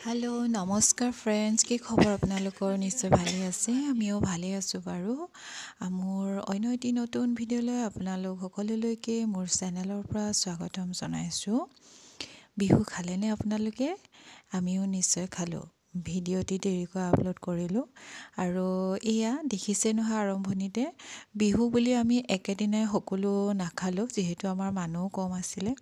Hello' নমস্কাৰ friends, কি খবৰ আপোনালোকৰ? নিশ্চয় ভালে আছে, আমিও ভালে আছোঁ বাৰু। মোৰ অন্য এটি নতুন ভিডিঅ'লৈ আপোনালোক সকলোলৈকে মোৰ চেনেলৰ পৰা স্বাগতম জনাইছোঁ। বিহু খালেনে আপোনালোকে? আমিও নিশ্চয় খালোঁ। ভিডিঅ'টি দেৰিকৈ আপলোড কৰিলোঁ আৰু এয়া দেখিছে নহয়, আৰম্ভণিতে বিহু বুলি আমি একেদিনাই সকলো নাখালোঁ, যিহেতু আমাৰ মানুহ কম আছিলে।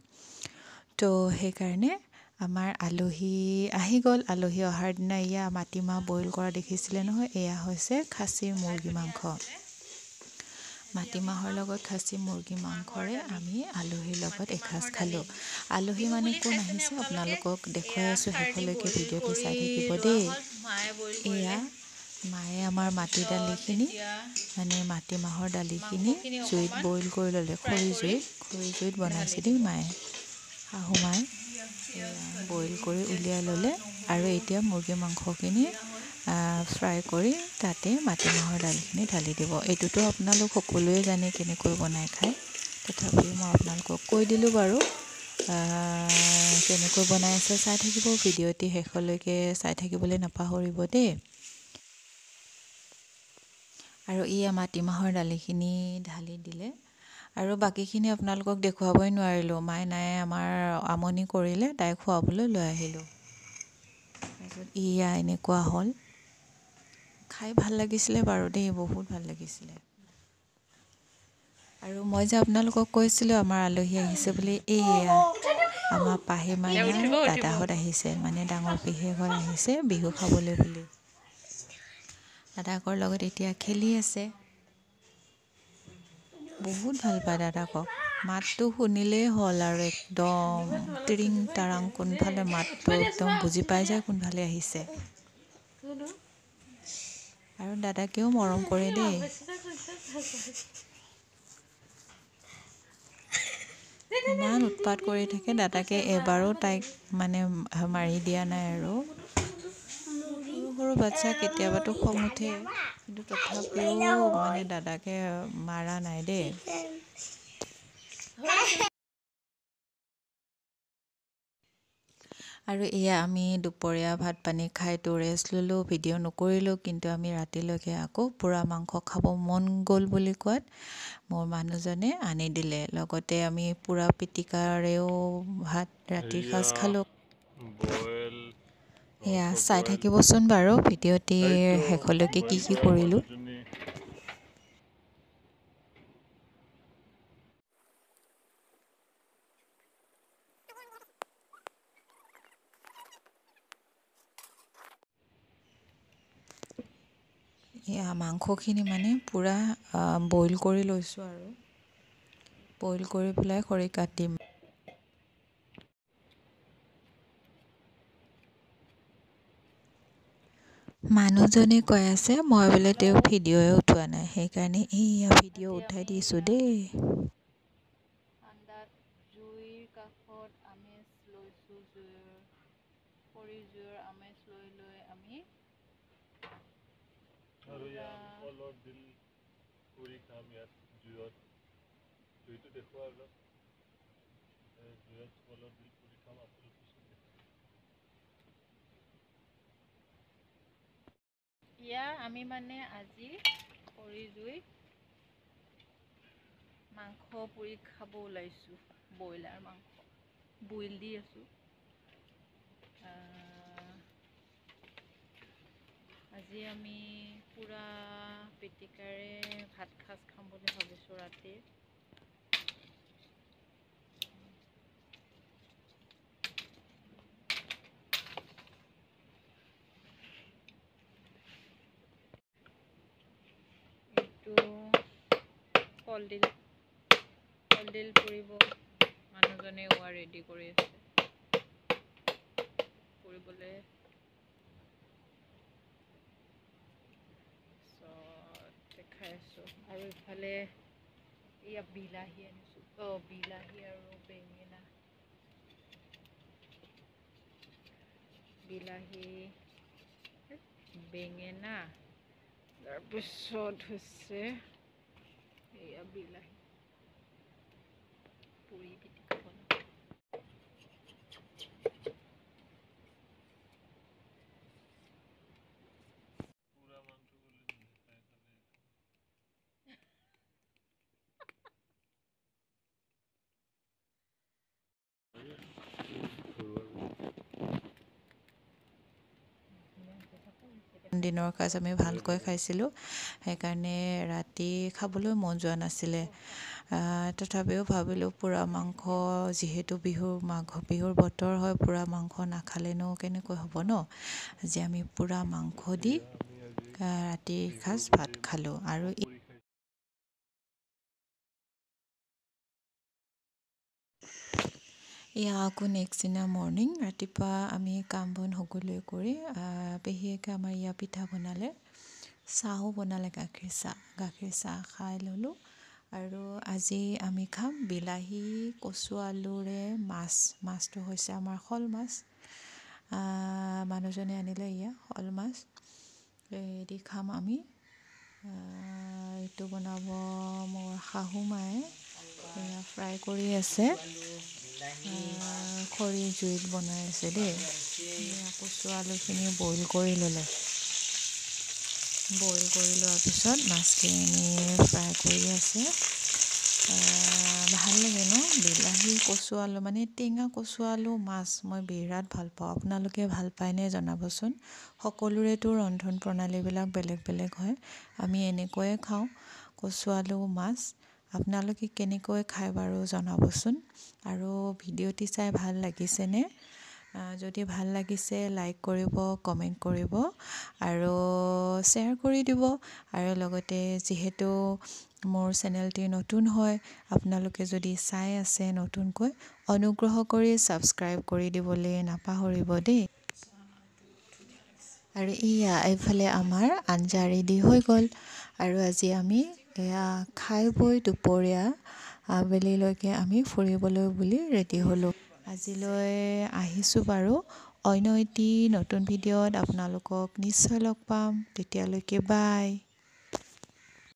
তো সেইকাৰণে আমাৰ আলহী আহি গ'ল। আলহী অহাৰ দিনা এয়া মাটিমাহ বইল কৰা দেখিছিলে নহয়, এয়া হৈছে খাচী মুৰ্গী মাংস। মাটিমাহৰ লগত খাচী মুৰ্গী মাংসৰে আমি আলহীৰ লগত এসাঁজ খালোঁ। আলহী মানে কোন আহিছে আপোনালোকক দেখুৱাই আছোঁ, শেষলৈকে ভিডিঅ'টো চাই থাকিব দেই। এয়া মায়ে আমাৰ মাটি দালিখিনি মানে মাটিমাহৰ দালিখিনি জুইত বইল কৰি ল'লে, খৰি জুইত বনাইছে দেই মায়ে, শাহু মায়ে বইল কৰি উলিয়াই ল'লে। আৰু এতিয়া মুৰ্গী মাংসখিনি ফ্ৰাই কৰি তাতে মাটিমাহৰ দালিখিনি ঢালি দিব। এইটোতো আপোনালোক সকলোৱে জানে কেনেকৈ বনাই খায়, তথাপিও মই আপোনালোকক কৈ দিলোঁ বাৰু। কেনেকৈ বনাই আছে চাই থাকিব, ভিডিঅ'টি শেষলৈকে চাই থাকিবলৈ নাপাহৰিব দেই। আৰু মাটিমাহৰ দালিখিনি ঢালি দিলে আৰু বাকীখিনি আপোনালোকক দেখুৱাবই নোৱাৰিলোঁ। মায়ে নাই আমাৰ আমনি কৰিলে, তাইক খুৱাবলৈ লৈ আহিলোঁ। তাৰপিছত এনেকুৱা হ'ল, খাই ভাল লাগিছিলে বাৰু দেই, বহুত ভাল লাগিছিলে। আৰু মই যে আপোনালোকক কৈছিলোঁ আমাৰ আলহী আহিছে বুলি, আমাৰ পাহি মাইনাৰ দাদাহঁত আহিছে, মানে ডাঙৰ পেহীয়েকহঁত আহিছে বিহু খাবলৈ বুলি। দাদাকৰ লগত এতিয়া খেলি আছে, বহুত ভাল পায় দাদাকক। মাতটো শুনিলেই হ'ল আৰু একদম টিৰিং টাৰাং, কোনফালে মাতটো একদম বুজি পাই যায় কোনফালে আহিছে। আৰু দাদাকেও মৰম কৰে দেই। ইমান উৎপাত কৰি থাকে, দাদাকে এবাৰো তাইক মানে মাৰি দিয়া নাই। আৰু সৰু সৰু বাচ্ছা কেতিয়াবাতো খং উঠে, কিন্তু তথাপিও মানে দাদাকে মাৰা নাই দেই। আৰু আমি দুপৰীয়া ভাত পানী খাইতো ৰেষ্ট ল'লোঁ, ভিডিঅ' নকৰিলোঁ। কিন্তু আমি ৰাতিলৈকে আকৌ পোৰা মাংস খাব মন গ'ল বুলি কোৱাত মোৰ মানুহজনে আনি দিলে। লগতে আমি পোৰা পিটিকাৰেও ভাত ৰাতিৰ সাজ খালোঁ। চাই থাকিবচোন বাৰু ভিডিঅ'টিৰ শেষলৈকে কি কৰিলোঁ। মাংসখিনি মানে পূৰা বইল কৰি লৈছোঁ আৰু বইল কৰি পেলাই খৰি কাটিম। মানুহজনে কৈ আছে মই বোলে তেওঁ ভিডিঅ'য়ে উঠোৱা নাই, সেইকাৰণে ভিডিঅ' উঠাই দিছোঁ দেই। ঠাণ্ডাত জুইৰ কাষত আমেজ লৈছোঁ, জুইৰ আমেজ লৈ আমি পুৰি খাম ইয়াত জুইটো দেখুৱা অলপ, জুইত কলৰ দিল পুৰি খাম। আমি মানে আজি খৰি জুইত মাংস পুৰি খাব ওলাইছোঁ। ব্ৰইলাৰ মাংস বইল দি আছোঁ। আজি আমি পুৰা পিটিকাৰে ভাত সাজ খাম বুলি ভাবিছোঁ ৰাতি। এইটো কলডিল পুৰিব মানুহজনে ৰেডি কৰি আছে। পুৰিবলৈ দেখাই আছোঁ। আৰু ইফালে বিলাহী আনিছোঁ, বিলাহী আৰু বেঙেনা। তাৰপিছত হৈছে বিলাহী পুৰি পিটিকা বনাম। দিনৰ সাঁজ আমি ভালকৈ খাইছিলোঁ সেইকাৰণে ৰাতি খাবলৈ মন যোৱা নাছিলে তথাপিও ভাবিলোঁ পোৰা মাংস যিহেতু মাঘ বিহুৰ বতৰ হয় পোৰা মাংস নাখালেনো কেনেকৈ হ'ব ন আজি আমি পোৰা মাংস দি ৰাতিৰ সাঁজ ভাত খালোঁ আৰু এয়া আকৌ নেক্সট দিনা মৰ্ণিং ৰাতিপুৱা আমি কাম বন সকলোৱে কৰি পেহীয়েকে আমাৰ ইয়াত পিঠা বনালে চাহো বনালে গাখীৰ চাহ খাই ল'লোঁ আৰু আজি আমি খাম বিলাহী কচু আলুৰে মাছটো হৈছে আমাৰ শ'ল মাছ মানুহজনে আনিলে শ'ল মাছ দি খাম আমি এইটো বনাব মোৰ শাহু মায়ে ফ্ৰাই কৰি আছে খৰি জুইত বনাই আছে দেই কচু আলুখিনি বইল কৰি ল'লে বইল কৰি লোৱাৰ পিছত মাছখিনি ফ্ৰাই কৰি আছে ভাল লাগে ন বিলাহী কচু আলু মানে টেঙা কচু আলু মাছ মই বিৰাট ভাল পাওঁ আপোনালোকে ভাল পায়নে জনাবচোন সকলোৰেতো ৰন্ধন প্ৰণালীবিলাক বেলেগ বেলেগ হয় আমি এনেকৈয়ে খাওঁ কচু আলু মাছ আপোনালোকে কেনেকৈ খায় বাৰু জনাবচোন আৰু ভিডিঅ'টি চাই ভাল লাগিছেনে যদি ভাল লাগিছে লাইক কৰিব কমেণ্ট কৰিব আৰু শ্বেয়াৰ কৰি দিব আৰু লগতে যিহেতু মোৰ চেনেলটি নতুন হয় আপোনালোকে যদি চাই আছে নতুনকৈ অনুগ্ৰহ কৰি ছাবস্ক্ৰাইব কৰি দিবলৈ নাপাহৰিব দেই আৰু এইফালে আমাৰ আঞ্জা ৰেডি হৈ গ'ল আৰু আজি আমি খাই বৈ দুপৰীয়া আবেলিলৈকে আমি ফুৰিবলৈ বুলি ৰেডি হ'লোঁ আজিলৈ আহিছোঁ বাৰু অন্য এটি নতুন ভিডিঅ'ত আপোনালোকক নিশ্চয় লগ পাম তেতিয়ালৈকে বাই